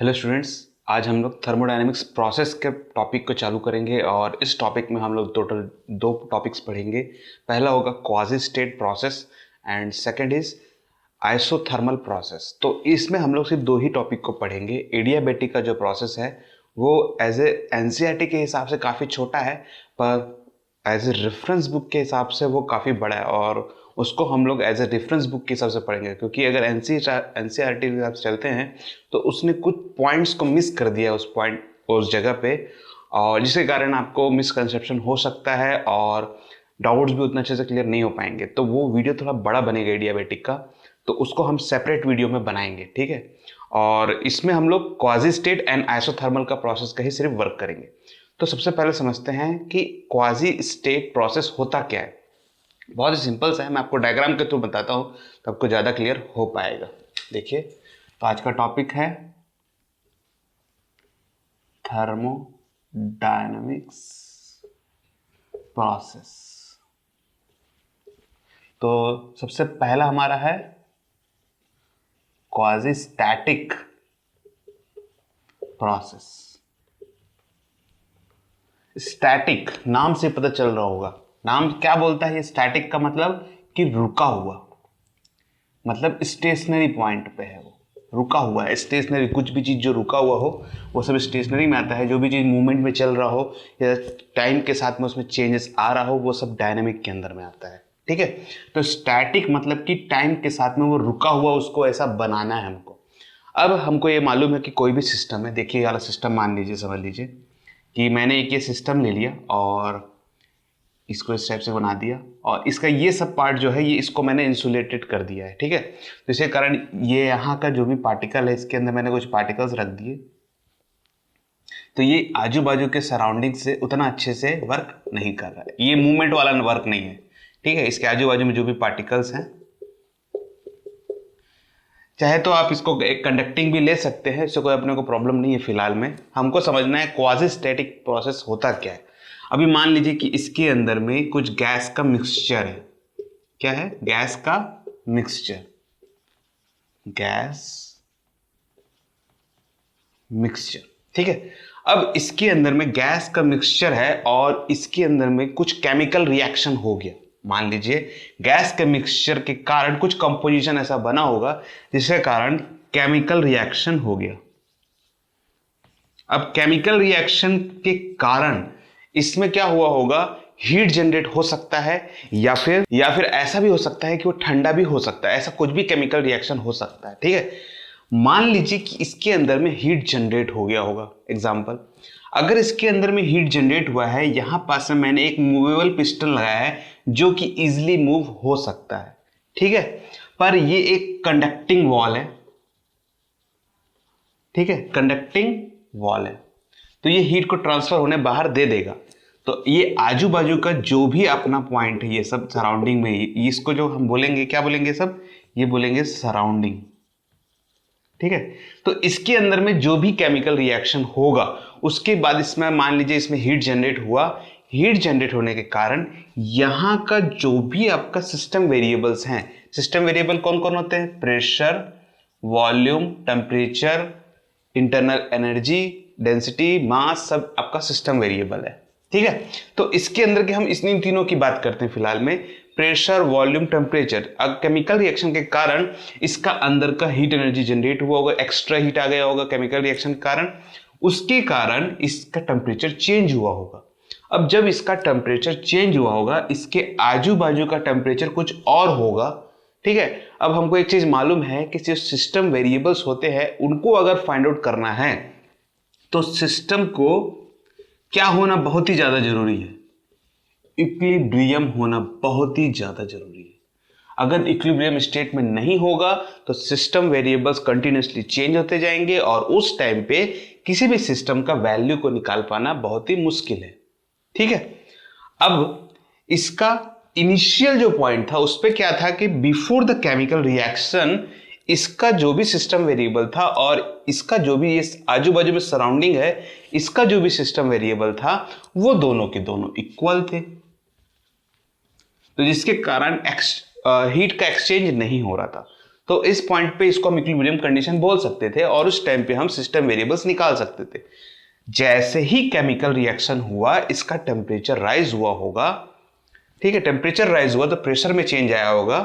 Hello students, आज हम लोग थर्मोडायनेमिक्स प्रोसेस के टॉपिक को चालू करेंगे और इस टॉपिक में हम लोग टोटल दो टॉपिक्स पढ़ेंगे। पहला होगा quasi state process and second is isothermal process. तो इसमें हम लोग सिर्फ दो ही टॉपिक को पढ़ेंगे। एडियाबेटिक का जो प्रोसेस है वो एज ए एनसीईआरटी के हिसाब से काफ़ी छोटा है, पर एज ए रेफरेंस बुक के हिसाब से वो काफ़ी बड़ा है और उसको हम लोग एज ए रेफरेंस बुक के हिसाब से पढ़ेंगे, क्योंकि अगर एनसीईआरटी के हिसाब से चलते हैं तो उसने कुछ पॉइंट्स को मिस कर दिया उस जगह पे, और जिसके कारण आपको मिसकंसेप्शन हो सकता है और डाउट्स भी उतना अच्छे से क्लियर नहीं हो पाएंगे। तो वो वीडियो थोड़ा बड़ा बनेगा एडियाबेटिक का, तो उसको हम सेपरेट वीडियो में बनाएंगे, ठीक है। और इसमें हम लोग क्वाजी स्टेट एंड आइसोथर्मल का प्रोसेस का ही सिर्फ वर्क करेंगे। तो सबसे पहले समझते हैं कि क्वाजी स्टेट प्रोसेस होता क्या है। बहुत ही सिंपल सा है, मैं आपको डायग्राम के थ्रू बताता हूँ तो आपको ज़्यादा क्लियर हो पाएगा। देखिए, तो आज का टॉपिक है थर्मोडायनामिक्स प्रोसेस। तो सबसे पहला हमारा है क्वाजी स्टैटिक प्रोसेस। स्टैटिक नाम से पता चल रहा होगा, नाम क्या बोलता है ये स्टैटिक का मतलब कि रुका हुआ, मतलब स्टेशनरी पॉइंट पे है, वो रुका हुआ है। स्टेशनरी, कुछ भी चीज़ जो रुका हुआ हो वो सब स्टेशनरी में आता है। जो भी चीज़ मूवमेंट में चल रहा हो या टाइम के साथ में उसमें चेंजेस आ रहा हो वो सब डायनेमिक के अंदर में आता है, ठीक है। तो स्टैटिक मतलब कि टाइम के साथ में वो रुका हुआ, उसको ऐसा बनाना है हमको। अब हमको ये मालूम है कि कोई भी सिस्टम है, देखिए वाला सिस्टम मान लीजिए, समझ लीजिए कि मैंने एक ये सिस्टम ले लिया और इसको इस टाइप से बना दिया, और इसका ये सब पार्ट जो है ये इसको मैंने इंसुलेटेड कर दिया है, ठीक है। तो इसके कारण ये यहाँ का जो भी पार्टिकल है इसके अंदर मैंने कुछ पार्टिकल्स रख दिए, तो ये आजू बाजू के सराउंडिंग से उतना अच्छे से वर्क नहीं कर रहा है, ये मूवमेंट वाला वर्क नहीं है, ठीक है। इसके आजू बाजू में जो भी पार्टिकल्स हैं, चाहे तो आप इसको एक कंडक्टिंग भी ले सकते हैं, इससे कोई अपने को प्रॉब्लम नहीं है। फिलहाल में हमको समझना है क्वाजी स्टैटिक प्रोसेस होता क्या है। अभी मान लीजिए कि इसके अंदर में कुछ गैस का मिक्सचर है। क्या है? गैस का मिक्सचर, गैस मिक्सचर, ठीक है। अब इसके अंदर में गैस का मिक्सचर है और इसके अंदर में कुछ केमिकल रिएक्शन हो गया। मान लीजिए गैस के मिक्सचर के कारण कुछ कंपोजिशन ऐसा बना होगा जिसके कारण केमिकल रिएक्शन हो गया। अब केमिकल रिएक्शन के कारण इसमें क्या हुआ होगा, हीट जनरेट हो सकता है, या फिर ऐसा भी हो सकता है कि वो ठंडा भी हो सकता है। ऐसा कुछ भी केमिकल रिएक्शन हो सकता है, ठीक है। मान लीजिए कि इसके अंदर में हीट जनरेट हो गया होगा। एग्जांपल, अगर इसके अंदर में हीट जनरेट हुआ है, यहां पास में मैंने एक मूवेबल पिस्टन लगाया है जो कि इजिली मूव हो सकता है, ठीक है। पर ये एक कंडक्टिंग वॉल है, ठीक है, कंडक्टिंग वॉल है, तो ये हीट को ट्रांसफर होने बाहर दे देगा। तो ये आजू बाजू का जो भी अपना पॉइंट है, ये सब सराउंडिंग में, इसको जो हम बोलेंगे, क्या बोलेंगे सब, ये बोलेंगे सराउंडिंग, ठीक है। तो इसके अंदर में जो भी केमिकल रिएक्शन होगा उसके बाद इसमें मान लीजिए इसमें हीट जनरेट हुआ। हीट जनरेट होने के कारण यहां का जो भी आपका सिस्टम वेरिएबल्स हैं, सिस्टम वेरिएबल कौन कौन होते हैं, pressure, volume, temperature, internal energy, density, mass, सब आपका सिस्टम वेरिएबल है, ठीक है। तो इसके अंदर के हम इन तीनों की बात करते हैं फिलहाल में, प्रेशर, वॉल्यूम, टेम्परेचर। अब केमिकल रिएक्शन के कारण इसका अंदर का हीट एनर्जी जनरेट हुआ होगा, एक्स्ट्रा हीट आ गया होगा केमिकल रिएक्शन के कारण, उसके कारण इसका टेम्परेचर चेंज हुआ होगा। अब जब इसका टेम्परेचर चेंज हुआ होगा, इसके आजू बाजू का टेम्परेचर कुछ और होगा, ठीक है। अब हमको एक चीज मालूम है कि जो सिस्टम वेरिएबल्स होते हैं उनको अगर फाइंड आउट करना है तो सिस्टम को क्या होना बहुत ही ज्यादा जरूरी है, इक्विलिब्रियम होना बहुत ही ज्यादा जरूरी है। अगर इक्विलिब्रियम स्टेट में नहीं होगा तो सिस्टम वेरिएबल्स कंटिन्यूसली चेंज होते जाएंगे और उस टाइम पे किसी भी सिस्टम का वैल्यू को निकाल पाना बहुत ही मुश्किल है, ठीक है। अब इसका इनिशियल जो पॉइंट था उस पे क्या था कि बिफोर द केमिकल रिएक्शन इसका जो भी सिस्टम वेरिएबल था और इसका जो भी इस आजू बाजू में सराउंडिंग है इसका जो भी सिस्टम वेरिएबल था वो दोनों के दोनों इक्वल थे, तो जिसके कारण हीट का एक्सचेंज नहीं हो रहा था। तो इस पॉइंट पे इसको हम इक्विलिब्रियम कंडीशन बोल सकते थे और उस टाइम पे हम सिस्टम वेरिएबल्स निकाल सकते थे। जैसे ही केमिकल रिएक्शन हुआ, इसका टेम्परेचर राइज हुआ होगा, ठीक है, टेम्परेचर राइज हुआ तो प्रेशर में चेंज आया होगा,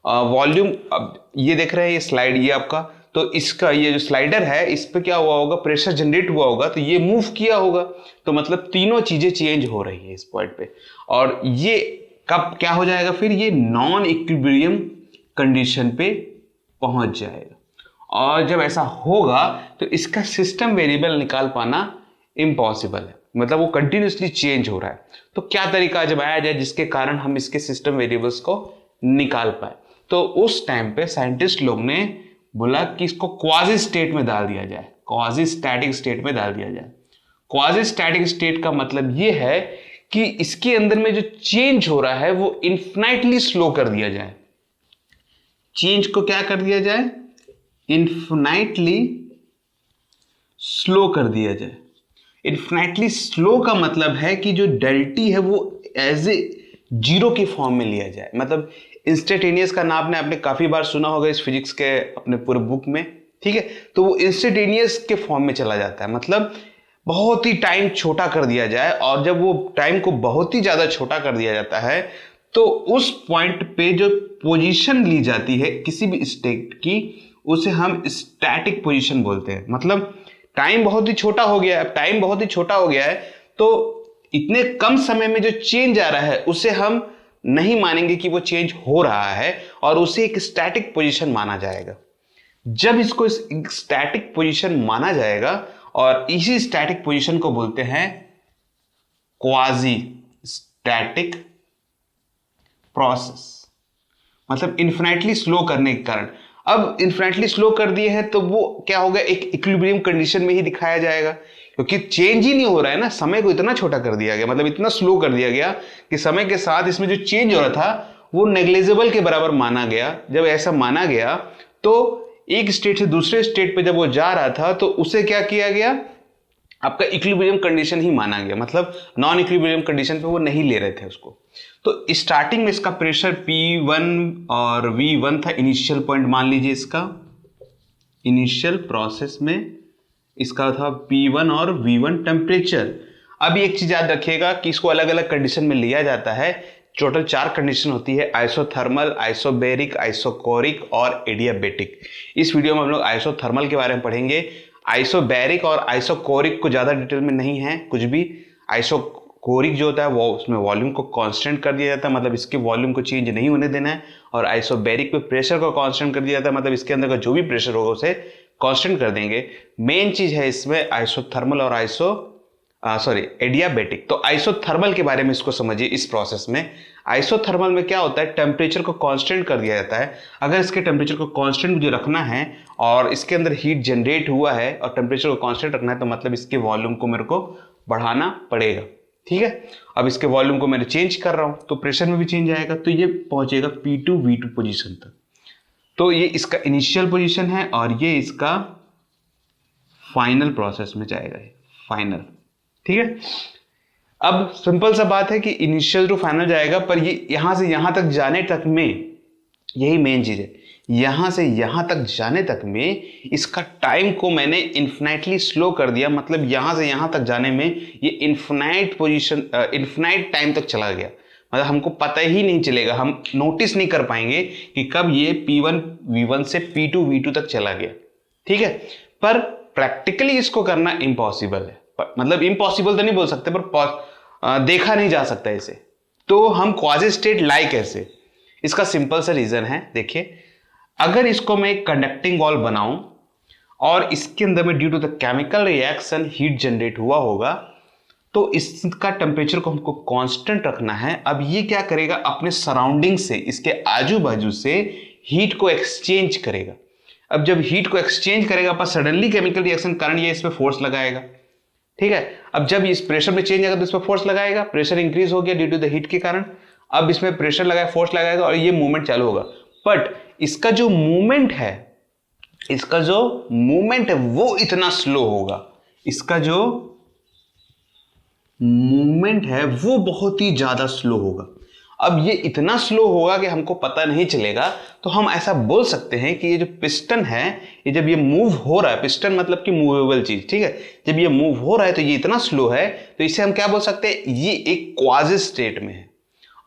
वॉल्यूम, अब ये देख रहे हैं ये स्लाइड, ये आपका, तो इसका ये जो स्लाइडर है इस पे क्या हुआ होगा, प्रेशर जनरेट हुआ होगा, तो ये मूव किया होगा, तो मतलब तीनों चीजें चेंज हो रही है इस पॉइंट पे। और ये कब क्या हो जाएगा, फिर ये नॉन इक्विलिब्रियम कंडीशन पे पहुंच जाएगा। और जब ऐसा होगा तो इसका सिस्टम वेरिएबल निकाल पाना इम्पॉसिबल है, मतलब वो कंटिन्यूसली चेंज हो रहा है। तो क्या तरीका जमाया जाए जिसके कारण हम इसके सिस्टम वेरिएबल्स को निकाल पाए। तो उस टाइम पे साइंटिस्ट लोग ने बोला कि इसको क्वाजी स्टेट में डाल दिया जाए, क्वाजी स्टैटिक स्टेट में डाल दिया जाए। क्वाजी स्टैटिक स्टेट का मतलब ये है कि इसके अंदर में जो चेंज हो रहा है वो इन्फिनाइटली स्लो कर दिया जाए। चेंज को क्या कर दिया जाए, इन्फिनाइटली स्लो कर दिया जाए। इन्फिनाइटली स्लो का मतलब है कि जो डेल्टी है वो एज ए जीरो के फॉर्म में लिया जाए। मतलब इंस्टेंटेनियस का नाम आपने काफी बार सुना होगा इस फिजिक्स के अपने पूरे बुक में, ठीक है, तो वो इंस्टेंटेनियस के फॉर्म में चला जाता है, मतलब बहुत ही टाइम छोटा कर दिया जाए। और जब वो टाइम को बहुत ही ज्यादा छोटा कर दिया जाता है तो उस पॉइंट पे जो पोजीशन ली जाती है किसी भी स्टेट की, उसे हम स्टैटिक पोजीशन बोलते हैं। मतलब टाइम बहुत ही छोटा हो गया है, टाइम बहुत ही छोटा हो गया है, तो इतने कम समय में जो चेंज आ रहा है उसे हम नहीं मानेंगे कि वो चेंज हो रहा है और उसे एक स्टैटिक पोजीशन माना जाएगा। जब इसको स्टैटिक पोजीशन माना जाएगा और इसी स्टैटिक पोजीशन को बोलते हैं क्वाजी स्टैटिक प्रोसेस, मतलब इन्फिनाइटली स्लो करने के कारण। अब इन्फिनाइटली स्लो कर दिए हैं तो वो क्या होगा, एक इक्विलिब्रियम कंडीशन में ही दिखाया जाएगा, क्योंकि चेंज ही नहीं हो रहा है ना, समय को इतना छोटा कर दिया गया, मतलब इतना स्लो कर दिया गया कि समय के साथ इसमें जो चेंज हो रहा था वो नेग्लिजिबल के बराबर माना गया। जब ऐसा माना गया तो एक स्टेट से दूसरे स्टेट पे जब वो जा रहा था तो उसे क्या किया गया, आपका इक्विलिब्रियम कंडीशन ही माना गया, मतलब नॉन इक्विलिब्रियम कंडीशन पे वो नहीं ले रहे थे उसको। तो स्टार्टिंग में इसका प्रेशर P1 और V1 था, इनिशियल पॉइंट मान लीजिए इसका, इनिशियल प्रोसेस में इसका था P1 और V1 टेम्परेचर। अब एक चीज याद रखिएगा कि इसको अलग अलग कंडीशन में लिया जाता है। टोटल 4 कंडीशन होती है, आइसोथर्मल, आइसोबेरिक, आइसोकोरिक और एडियाबेटिक। इस वीडियो में हम लोग आइसोथर्मल के बारे में पढ़ेंगे। आइसोबेरिक और आइसोकोरिक को ज्यादा डिटेल में नहीं है कुछ भी। आइसोकोरिक जो होता है वो उसमें वॉल्यूम को कांस्टेंट कर दिया जाता है, मतलब इसके वॉल्यूम को चेंज नहीं होने देना है। और आइसोबेरिक पे प्रेशर को कांस्टेंट कर दिया जाता है, मतलब इसके अंदर का जो भी प्रेशर होगा उसे कांस्टेंट कर देंगे। मेन चीज है इसमें आइसोथर्मल और एडियाबेटिक। तो आइसोथर्मल के बारे में इसको समझिए। इस प्रोसेस में आइसोथर्मल में क्या होता है, टेम्परेचर को कांस्टेंट कर दिया जाता है। अगर इसके टेम्परेचर को कांस्टेंट मुझे रखना है और इसके अंदर हीट जनरेट हुआ है और टेम्परेचर को कांस्टेंट रखना है, तो मतलब इसके वॉल्यूम को मेरे को बढ़ाना पड़ेगा, ठीक है। अब इसके वॉल्यूम को मैं चेंज कर रहा हूं तो प्रेशर में भी चेंज आएगा, तो ये पहुंचेगा P2 V2 पोजीशन तक। तो ये इसका इनिशियल पोजीशन है और ये इसका फाइनल प्रोसेस में जाएगा, फाइनल, ठीक है। अब सिंपल सा बात है कि इनिशियल टू फाइनल जाएगा, पर ये यहां से यहां तक जाने तक में, यही मेन चीज है, यहां से यहां तक जाने तक में इसका टाइम को मैंने इन्फिनाइटली स्लो कर दिया। मतलब यहां से यहां तक जाने में ये इन्फिनाइट पोजीशन, इन्फिनाइट टाइम तक चला गया। मतलब हमको पता ही नहीं चलेगा, हम नोटिस नहीं कर पाएंगे कि कब ये P1 V1 से P2 V2 तक चला गया, ठीक है। पर प्रैक्टिकली इसको करना इम्पॉसिबल है, मतलब इम्पॉसिबल तो नहीं बोल सकते, पर देखा नहीं जा सकता इसे। तो हम क्वाजी स्टेट लाई कैसे, इसका सिंपल सा रीजन है। देखिए, अगर इसको मैं एक कंडक्टिंग वॉल बनाऊं और इसके अंदर में due to the chemical reaction heat generate हुआ होगा, तो इसका टेम्परेचर को हमको कांस्टेंट रखना है। अब ये क्या करेगा, अपने सराउंडिंग से, इसके आजू बाजू से हीट को एक्सचेंज करेगा। अब जब हीट को एक्सचेंज करेगा पर सडनली केमिकल रिएक्शन के कारण ये इस पे फोर्स लगाएगा, ठीक है। अब जब इस प्रेशर में चेंज आएगा तो इस पर फोर्स लगाएगा, प्रेशर इंक्रीज हो गया ड्यू टू द हीट के कारण। अब इसमें प्रेशर लगाए, फोर्स लगाएगा और ये मूवमेंट चालू होगा। बट इसका जो मूवमेंट है, इसका जो मूवमेंट है वो इतना स्लो होगा, इसका जो मूवमेंट है वो बहुत ही ज्यादा स्लो होगा। अब ये इतना स्लो होगा कि हमको पता नहीं चलेगा। तो हम ऐसा बोल सकते हैं कि ये जो पिस्टन है, ये जब ये मूव हो रहा है, पिस्टन मतलब कि मूवेबल चीज, ठीक है, जब ये मूव हो रहा है तो ये इतना स्लो है, तो इसे हम क्या बोल सकते हैं, ये एक क्वाजी स्टेट में है।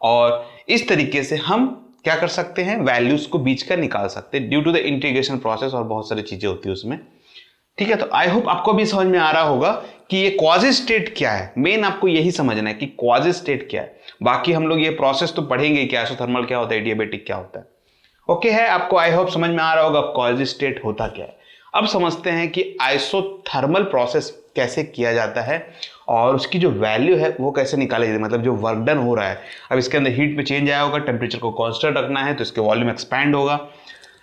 और इस तरीके से हम क्या कर सकते हैं, वैल्यूज को बीच का निकाल सकते हैं due to the integration process, और बहुत सारी चीजें होती है उसमें। ठीक है, तो आई होप आपको भी समझ में आ रहा होगा कि ये क्वाजी स्टेट क्या है। मेन आपको यही समझना है कि क्वाजी स्टेट क्या है। बाकी हम लोग ये प्रोसेस तो पढ़ेंगे कि आइसोथर्मल क्या होता है, एडियाबेटिक क्या होता है। ओके है, आपको आई होप समझ में आ रहा होगा क्वाजी स्टेट होता क्या है। अब समझते हैं कि आइसोथर्मल प्रोसेस कैसे किया जाता है और उसकी जो वैल्यू है वो कैसे निकाली जाती है, मतलब जो वर्क डन हो रहा है। अब इसके अंदर हीट में चेंज आया होगा, टेम्परेचर को कांस्टेंट रखना है तो इसके वॉल्यूम एक्सपैंड होगा,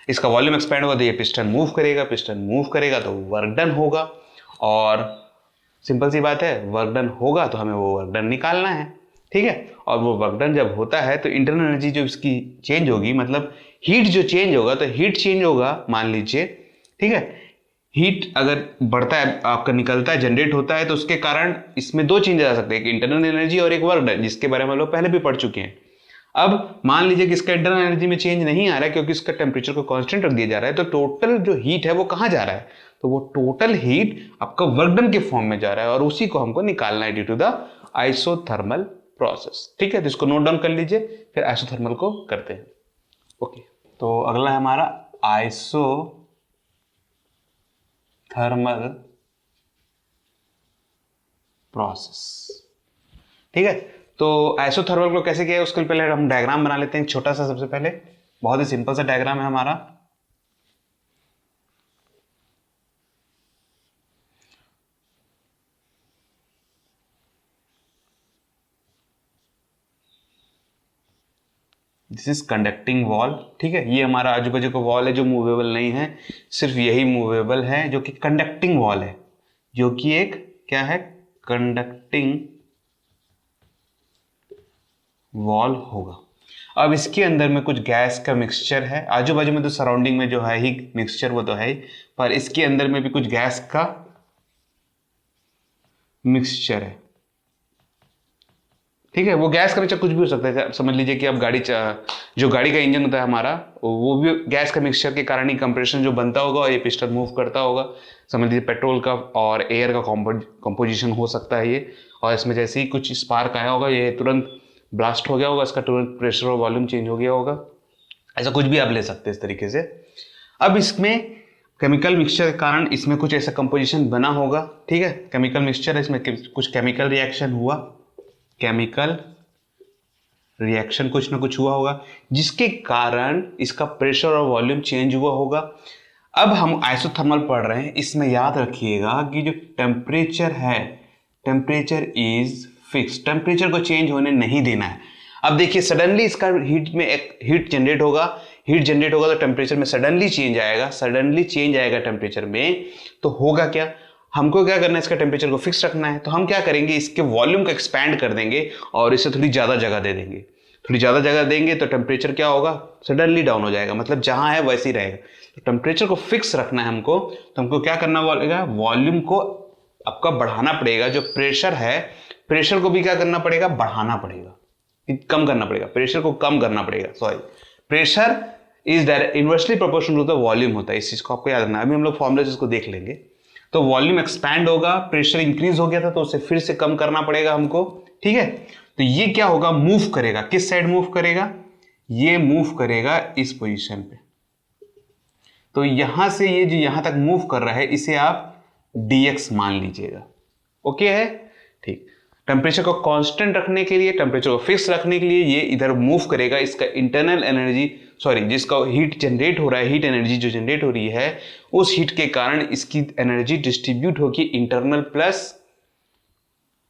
इसका वॉल्यूम एक्सपैंड होगा तो ये पिस्टन मूव करेगा, पिस्टन मूव करेगा तो वर्क डन होगा। और सिंपल सी बात है, वर्क डन होगा तो हमें वो वर्क डन निकालना है। ठीक है, और वो वर्क डन जब होता है तो इंटरनल एनर्जी जो इसकी चेंज होगी, मतलब हीट जो चेंज होगा, तो हीट चेंज होगा मान लीजिए, ठीक है, हीट अगर बढ़ता है, आपका निकलता है, जनरेट होता है, तो उसके कारण इसमें दो चेंज आ सकते हैं, एक इंटरनल एनर्जी और एक वर्क डन, जिसके बारे में हम लोग पहले भी पढ़ चुके हैं। अब मान लीजिए कि इसका इंटरनल एनर्जी में चेंज नहीं आ रहा है क्योंकि इसका टेम्परेचर को कांस्टेंट रख दिया जा रहा है, तो टोटल जो हीट है वो कहां जा रहा है, तो वो टोटल हीट आपका वर्क डन के फॉर्म में जा रहा है, और उसी को हमको निकालना है due to the isothermal process. ठीक है, तो इसको नोट डाउन कर लीजिए, फिर आइसोथर्मल को करते हैं। ओके, तो अगला है हमारा आइसोथर्मल प्रोसेस। ठीक है, तो आइसोथर्मल को कैसे किया है उसके पहले हम डायग्राम बना लेते हैं छोटा सा। सबसे पहले बहुत ही सिंपल सा डायग्राम है हमारा। This is conducting wall. ठीक है, ये हमारा आजू बाजू का वॉल है जो मूवेबल नहीं है, सिर्फ यही मूवेबल है जो कि कंडक्टिंग वॉल है, जो कि एक क्या है, कंडक्टिंग वॉल होगा। अब इसके अंदर में कुछ गैस का मिक्सचर है, आजू बाजू में तो सराउंडिंग में जो है ही मिक्सचर वो तो है ही, पर इसके अंदर में भी कुछ गैस का मिक्सचर है। ठीक है, वो गैस का मिक्सचर कुछ भी हो सकता है। समझ लीजिए कि अब जो गाड़ी का इंजन होता है हमारा, वो भी गैस का मिक्सचर के कारण ही कंप्रेशन जो बनता होगा और ये पिस्टन मूव करता होगा। समझ लीजिए पेट्रोल का और एयर का कंपोजिशन हो सकता है ये, और इसमें जैसे ही कुछ स्पार्क आया होगा ये तुरंत ब्लास्ट हो गया होगा, इसका तुरंत प्रेशर और वॉल्यूम चेंज हो गया होगा। ऐसा कुछ भी आप ले सकते हैं इस तरीके से। अब इसमें केमिकल मिक्सचर के कारण इसमें कुछ ऐसा कंपोजिशन बना होगा। ठीक है, केमिकल मिक्सचर, इसमें कुछ केमिकल रिएक्शन हुआ, केमिकल रिएक्शन कुछ ना कुछ हुआ होगा, जिसके कारण इसका प्रेशर और वॉल्यूम चेंज हुआ होगा। अब हम आइसोथर्मल पढ़ रहे हैं, इसमें याद रखिएगा कि जो टेम्परेचर है, टेम्परेचर इज फिक्स, टेम्परेचर को चेंज होने नहीं देना है। अब देखिए सडनली इसका हीट में एक हीट जनरेट होगा, हीट जनरेट होगा तो टेम्परेचर में सडनली चेंज आएगा, सडनली चेंज आएगा टेम्परेचर में, तो होगा क्या, हमको क्या करना है, इसका टेम्परेचर को फिक्स रखना है। तो हम क्या करेंगे, इसके वॉल्यूम को एक्सपैंड कर देंगे और इसे थोड़ी ज़्यादा जगह दे देंगे। थोड़ी ज़्यादा जगह देंगे तो टेम्परेचर क्या होगा, सडनली डाउन हो जाएगा, मतलब जहाँ है वैसे ही रहेगा। तो टेम्परेचर को फिक्स रखना है हमको, तो हमको क्या करना पड़ेगा, वॉल्यूम को आपका बढ़ाना पड़ेगा। जो प्रेशर है, प्रेशर को भी क्या करना पड़ेगा, बढ़ाना पड़ेगा, कम करना पड़ेगा, प्रेशर को कम करना पड़ेगा। Sorry, pressure is direct inversely proportional to the volume होता है, इस चीज को आपको याद रखना है। अभी हम लोग फॉर्मूला इसको देख लेंगे। तो वॉल्यूम एक्सपैंड होगा, प्रेशर इंक्रीज हो गया था तो उसे फिर से कम करना पड़ेगा हमको। ठीक है, तो ये क्या होगा, मूव करेगा, किस साइड मूव करेगा, ये मूव करेगा इस पोजीशन पे। तो यहां से ये जो यहां तक मूव कर रहा है इसे आप dx मान लीजिएगा। ओके है, ठीक। टेम्परेचर को कांस्टेंट रखने के लिए, टेम्परेचर को फिक्स रखने के लिए ये इधर मूव करेगा, इसका इंटरनल एनर्जी, सॉरी जिसका हीट जनरेट हो रहा है, हीट एनर्जी जो जनरेट हो रही है, उस हीट के कारण इसकी एनर्जी डिस्ट्रीब्यूट होगी इंटरनल प्लस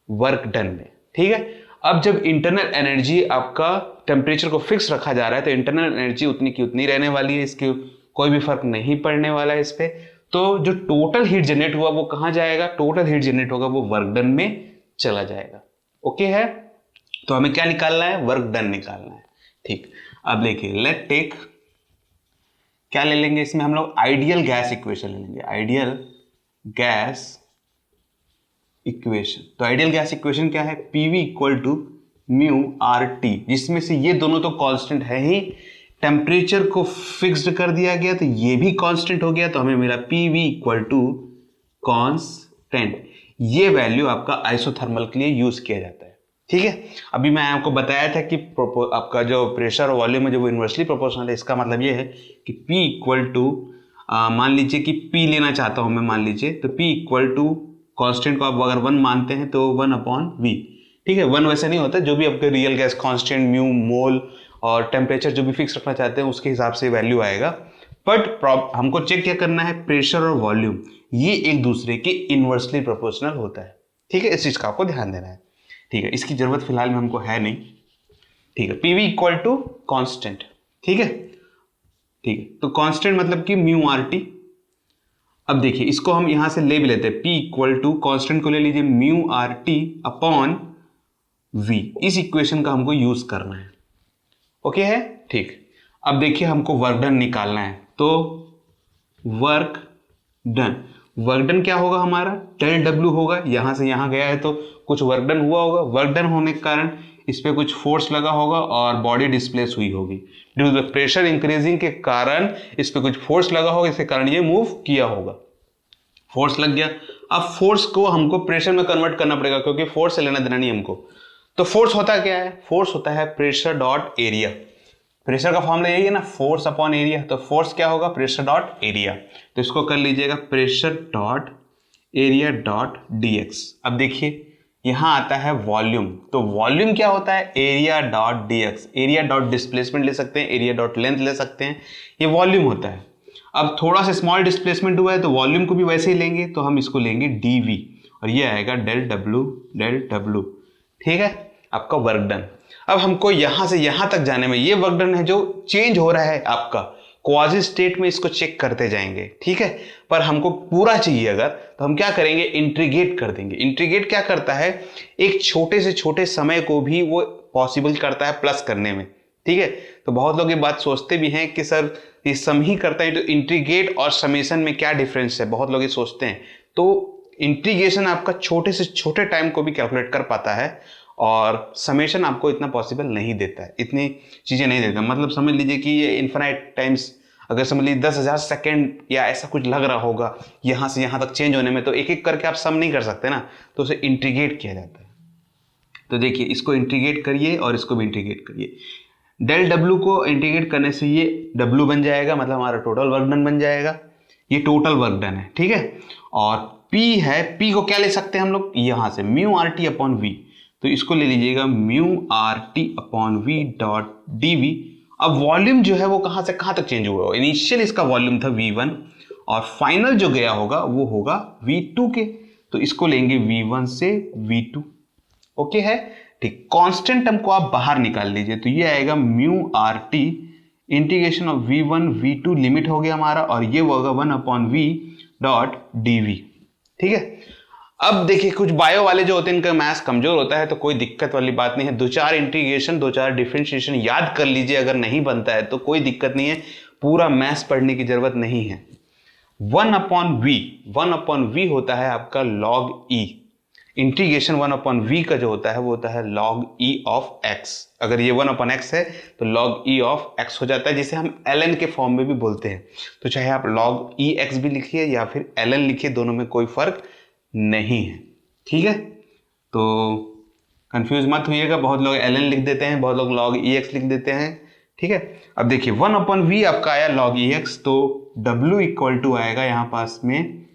वर्क डन में। ठीक है, अब जब इंटरनल एनर्जी आपका टेम्परेचर को फिक्स रखा जा रहा है तो इंटरनल एनर्जी उतनी की उतनी रहने वाली है, इसके कोई भी फर्क नहीं पड़ने वाला है इस पे। तो जो टोटल हीट जनरेट हुआ वो कहां जाएगा, टोटल हीट जनरेट होगा वो वर्क डन में चला जाएगा। ओके है, तो हमें क्या निकालना है, वर्क डन निकालना है। ठीक, अब देखिए लेट टेक, क्या ले लेंगे इसमें हम लोग, आइडियल गैस इक्वेशन ले लेंगे, आइडियल गैस इक्वेशन। तो आइडियल गैस इक्वेशन क्या है, PV equal to mu R T, जिसमें से ये दोनों तो कांस्टेंट है ही, टेम्परेचर को फिक्स्ड कर दिया गया तो ये भी कांस्टेंट हो गया, तो हमें मिला P V equal to constant. ये वैल्यू आपका आइसोथर्मल के लिए यूज किया जाता है। ठीक है, अभी मैं आपको बताया था कि आपका जो प्रेशर और वॉल्यूम है जो वो इन्वर्सली प्रोपोर्शनल है। इसका मतलब ये है कि P इक्वल टू, मान लीजिए कि P लेना चाहता हूं मैं, मान लीजिए तो P इक्वल टू कांस्टेंट को आप अगर 1 मानते हैं तो 1/V। ठीक है, 1 वैसे नहीं होता, जो भी आपके रियल गैस कांस्टेंट, म्यू, मोल और टेम्परेचर जो भी फिक्स रखना चाहते हैं उसके हिसाब से वैल्यू आएगा। बट हमको चेक क्या करना है, प्रेशर और वॉल्यूम ये एक दूसरे के इन्वर्सली प्रोपोर्शनल होता है। ठीक है, इस चीज का आपको ध्यान देना है। ठीक है, इसकी जरूरत फिलहाल में हमको है नहीं। ठीक है, पीवी इक्वल टू कांस्टेंट। ठीक है, ठीक है, तो कांस्टेंट मतलब कि म्यू आर टी। अब देखिए इसको हम यहां से ले भी लेते हैं, P इक्वल टू कांस्टेंट को ले लीजिए mu R T upon V। इस इक्वेशन का हमको यूज करना है। ओके है, ठीक। अब देखिए हमको वर्क डन निकालना है, तो वर्क डन क्या होगा हमारा, डेल डब्ल्यू होगा। यहां से यहां गया है तो कुछ वर्क डन हुआ होगा। वर्क डन होने के कारण इस पे कुछ फोर्स लगा होगा और बॉडी डिस्प्लेस हुई होगी। Due to the pressure increasing के कारण इस पे कुछ फोर्स लगा होगा, इसके कारण ये मूव किया होगा। फोर्स लग गया। अब फोर्स को हमको प्रेशर में कन्वर्ट करना पड़ेगा, क्योंकि फोर्स से लेना देना नहीं हमको। तो फोर्स होता क्या है, फोर्स होता है प्रेशर डॉट एरिया। प्रेशर का फॉर्मूला यही है ना, फोर्स अपॉन एरिया। तो फोर्स क्या होगा, प्रेशर डॉट एरिया। तो इसको कर लीजिएगा pressure dot area dot dx. अब देखिए यहां आता है वॉल्यूम, तो वॉल्यूम क्या होता है, area dot dx. Area dot displacement ले सकते हैं, एरिया डॉट लेंथ ले सकते हैं, ये वॉल्यूम होता है। अब थोड़ा सा स्मॉल डिस्प्लेसमेंट हुआ है तो वॉल्यूम को भी वैसे ही लेंगे, तो हम इसको लेंगे डीवी और ये आएगा डेल डब्ल्यू। ठीक है, आपका वर्क डन। अब हमको यहां से यहां तक जाने में, ये वर्क डन है जो चेंज हो रहा है आपका क्वाजी स्टेट में, इसको चेक करते जाएंगे। ठीक है, पर हमको पूरा चाहिए अगर, तो हम क्या करेंगे, इंटीग्रेट कर देंगे। इंटीग्रेट क्या करता है, एक छोटे से छोटे समय को भी वो पॉसिबल करता है प्लस करने में। ठीक है, तो बहुत लोग ये बात सोचते भी हैं कि सर ये सम ही करता है, तो इंटीग्रेट और समेशन में क्या डिफरेंस है, बहुत लोग ये सोचते हैं। तो इंटीग्रेशन आपका छोटे से छोटे टाइम को भी कैलकुलेट कर पाता है और समेशन आपको इतना पॉसिबल नहीं देता है, इतनी चीजें नहीं देता। मतलब समझ लीजिए कि ये इन्फिनाइट टाइम्स, अगर समझ लीजिए 10,000 सेकेंड या ऐसा कुछ लग रहा होगा यहां से यहां तक चेंज होने में, तो एक एक करके आप सम नहीं कर सकते ना, तो उसे इंटीग्रेट किया जाता है। तो देखिए इसको इंटीग्रेट करिए और इसको भी इंटीग्रेट करिए। डेल डब्ल्यू को इंटीग्रेट करने से ये डब्ल्यू बन जाएगा, मतलब हमारा टोटल वर्क डन बन जाएगा। ये टोटल वर्क डन है। ठीक है, और पी है, पी को क्या ले सकते हैं हम लोग, यहां से mu R T upon V. तो इसको ले लीजिएगा mu R T upon V dot D V. अब वॉल्यूम जो है वो कहां से कहां तक चेंज हुआ, इनिशियल इसका वॉल्यूम था V1 और फाइनल जो गया होगा वो होगा V2 के, तो इसको लेंगे V1 से V2। ओके है, ठीक। कांस्टेंट टर्म को आप बाहर निकाल लीजिए, तो ये आएगा mu R T integration of V1 V2 limit हो गया हमारा, और ये होगा 1/V डॉट डी। ठीक है, अब देखिए कुछ बायो वाले जो होते हैं इनका मैथ्स कमजोर होता है, तो कोई दिक्कत वाली बात नहीं है। 2-4 इंटीग्रेशन 2-4 डिफरेंशिएशन याद कर लीजिए, अगर नहीं बनता है तो कोई दिक्कत नहीं है, पूरा मैथ्स पढ़ने की जरूरत नहीं है। 1/V होता है आपका log E। इंटीग्रेशन 1/V का जो होता है वो होता है log E ऑफ x। अगर ये 1/x है तो log E ऑफ x हो जाता है, जिसे हम ln के फॉर्म में भी बोलते हैं। तो चाहे आप log EX भी लिखिए या फिर ln लिखिए, दोनों में कोई फर्क नहीं है। ठीक है, तो कंफ्यूज मत होइएगा, बहुत लोग ln लिख देते हैं, बहुत लोग log EX लिख देते हैं। ठीक है, अब देखिए 1/V आपका आया log EX, तो W इक्वल टू आएगा यहाँ पास में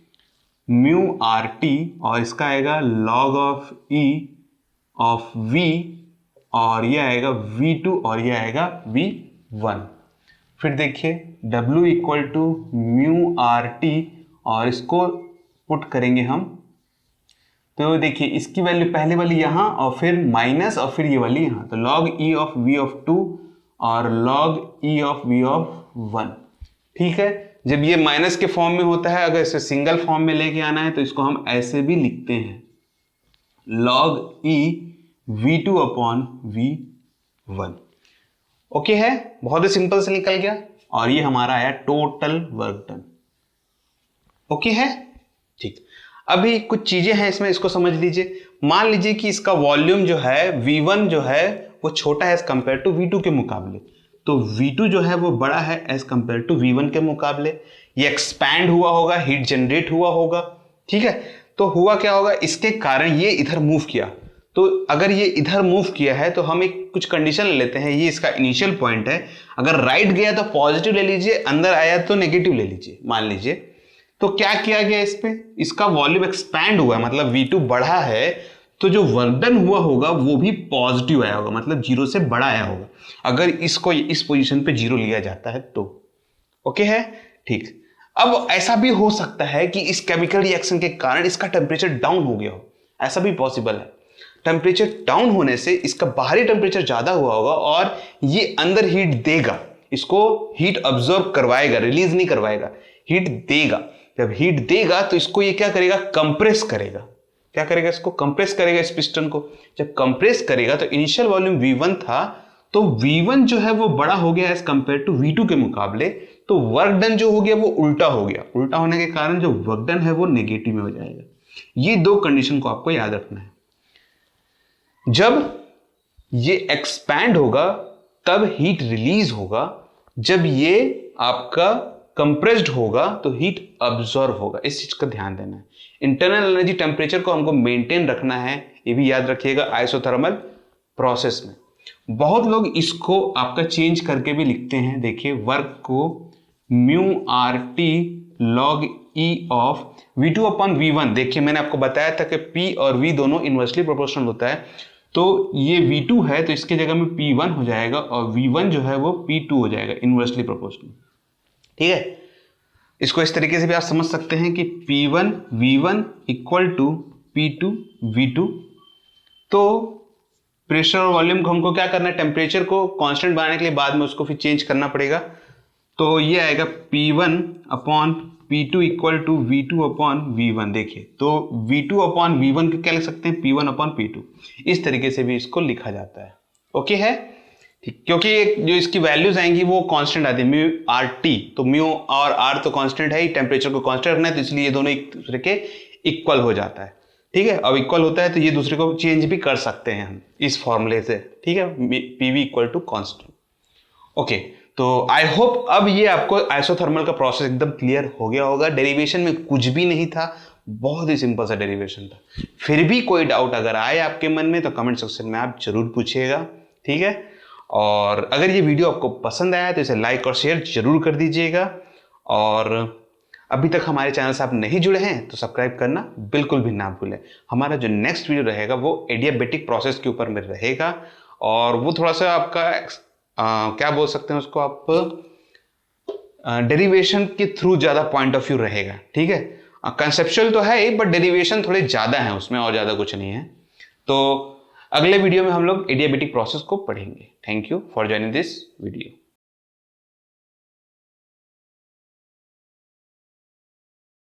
म्यू आर टी, और इसका आएगा log of E of V, और ये आएगा V2 और ये आएगा V1। फिर देखिए W equal to mu R T, और इसको पुट करेंगे हम, तो देखिए इसकी वैल्यू पहले वाली यहां और फिर माइनस और फिर ये वाली यहां, तो log E of V of 2 और log E of V of 1। ठीक है, जब ये माइनस के फॉर्म में होता है, अगर इसे सिंगल फॉर्म में लेके आना है तो इसको हम ऐसे भी लिखते हैं, log E V2 upon V1। Okay है, बहुत ही सिंपल से निकल गया, और ये हमारा आया टोटल वर्क डन। ओके है, ठीक। अभी कुछ चीजें हैं इसमें, इसको समझ लीजिए। मान लीजिए कि इसका वॉल्यूम जो है V1 जो है वो छोटा है एज कंपेयर टू V2 के मुकाबले, तो V2 जो है वो बड़ा है एज कंपेयर टू V1 के मुकाबले। ये एक्सपैंड हुआ होगा, हीट जनरेट हुआ होगा, ठीक है। तो हुआ क्या होगा, इसके कारण ये इधर मूव किया। तो अगर ये इधर मूव किया है तो हम एक कुछ कंडीशन ले लेते हैं, ये इसका इनिशियल पॉइंट है। अगर राइट गया तो पॉजिटिव ले लीजिए, अंदर आया तो नेगेटिव ले लीजिए मान लीजिए। तो क्या किया गया इस पे, इसका वॉल्यूम एक्सपैंड हुआ है, मतलब V2 बढ़ा है, तो जो वर्क डन हुआ होगा वो भी पॉजिटिव आया होगा, मतलब 0 से बड़ा आया होगा, अगर इसको इस पोजीशन पे 0 लिया जाता है तो। ओके है, ठीक। अब ऐसा भी हो सकता है कि इस केमिकल रिएक्शन के कारण इसका टेम्परेचर डाउन हो गया हो, ऐसा भी पॉसिबल है। टेम्परेचर डाउन होने से इसका बाहरी टेम्परेचर ज्यादा हुआ होगा और ये अंदर हीट देगा, इसको हीट अब्सॉर्ब करवाएगा, रिलीज नहीं करवाएगा, हीट देगा। जब हीट देगा तो इसको ये क्या करेगा, कंप्रेस करेगा। क्या करेगा, इसको कंप्रेस करेगा, इस पिस्टन को। जब कंप्रेस करेगा तो इनिशियल वॉल्यूम V1 था, तो V1 जो है वो बड़ा हो गया एज कंपेयर टू V2 के मुकाबले, तो वर्क डन जो हो गया वो उल्टा हो गया। उल्टा होने के कारण जो वर्क डन है वो नेगेटिव में हो जाएगा। ये दो कंडीशन को आपको याद रखना है। जब ये एक्सपैंड होगा तब हीट रिलीज होगा, जब ये आपका कंप्रेस्ड होगा तो हीट अब्सॉर्ब होगा। इस चीज का ध्यान देना है। इंटरनल एनर्जी टेम्परेचर को हमको मेंटेन रखना है, ये भी याद रखिएगा आइसोथर्मल प्रोसेस में। बहुत लोग इसको आपका चेंज करके भी लिखते हैं, देखिए वर्क को mu R T log E of V2 upon V1। देखिए मैंने आपको बताया था कि P और V दोनों इनवर्सली प्रोपोर्शनल होता है, तो ये V2 है तो इसके जगह में P1 हो जाएगा और V1 जो है वो P2 हो जाएगा, इनवर्सली प्रोपोर्शनल। ठीक है, इसको इस तरीके से भी आप समझ सकते हैं कि P1 V1 equal to P2 V2। तो प्रेशर और वॉल्यूम को हमको क्या करना है, टेम्परेचर को कांस्टेंट बनाने के लिए बाद में उसको फिर चेंज करना पड़ेगा। तो ये आएगा P1 upon P2 equal to V2 upon V1। देखिए तो V2 अपॉन V1 को क्या लिख सकते हैं, P1 अपॉन P2। इस तरीके से भी इसको लिखा जाता है। ओके है, ठीक, क्योंकि जो इसकी वैल्यूज आएंगी वो कांस्टेंट आती है, म्यू आर टी, तो म्यू और आर तो कांस्टेंट है ही, टेम्परेचर को कांस्टेंट रखना है, तो इसलिए ये दोनों एक दूसरे के इक्वल हो जाता है। ठीक है, अब इक्वल होता है तो ये दूसरे को चेंज भी कर सकते हैं हम इस फॉर्मूले से। ठीक है, PV equal to constant. Okay, तो आई होप अब ये आपको आइसोथर्मल का प्रोसेस एकदम क्लियर हो गया होगा। डेरिवेशन में कुछ भी नहीं था, बहुत ही सिंपल सा डेरिवेशन था। फिर भी कोई डाउट अगर आए आपके मन में तो कमेंट सेक्शन में आप जरूर पूछिएगा। ठीक है, और अगर ये वीडियो आपको पसंद आया तो इसे लाइक और शेयर जरूर कर दीजिएगा। और अभी तक हमारे चैनल से आप नहीं जुड़े हैं तो सब्सक्राइब करना बिल्कुल भी ना भूलें। हमारा जो नेक्स्ट वीडियो रहेगा वो एडियाबेटिक प्रोसेस के ऊपर में रहेगा, और वो थोड़ा सा आपका क्या बोल सकते हैं उसको आप, डेरिवेशन के थ्रू ज्यादा पॉइंट ऑफ व्यू रहेगा। ठीक है, कंसेप्चुअल तो है ही बट डेरिवेशन थोड़े ज्यादा है उसमें, और ज्यादा कुछ नहीं है। तो अगले वीडियो में हम लोग एडियाबेटिक प्रोसेस को पढ़ेंगे। Thank you for joining this video.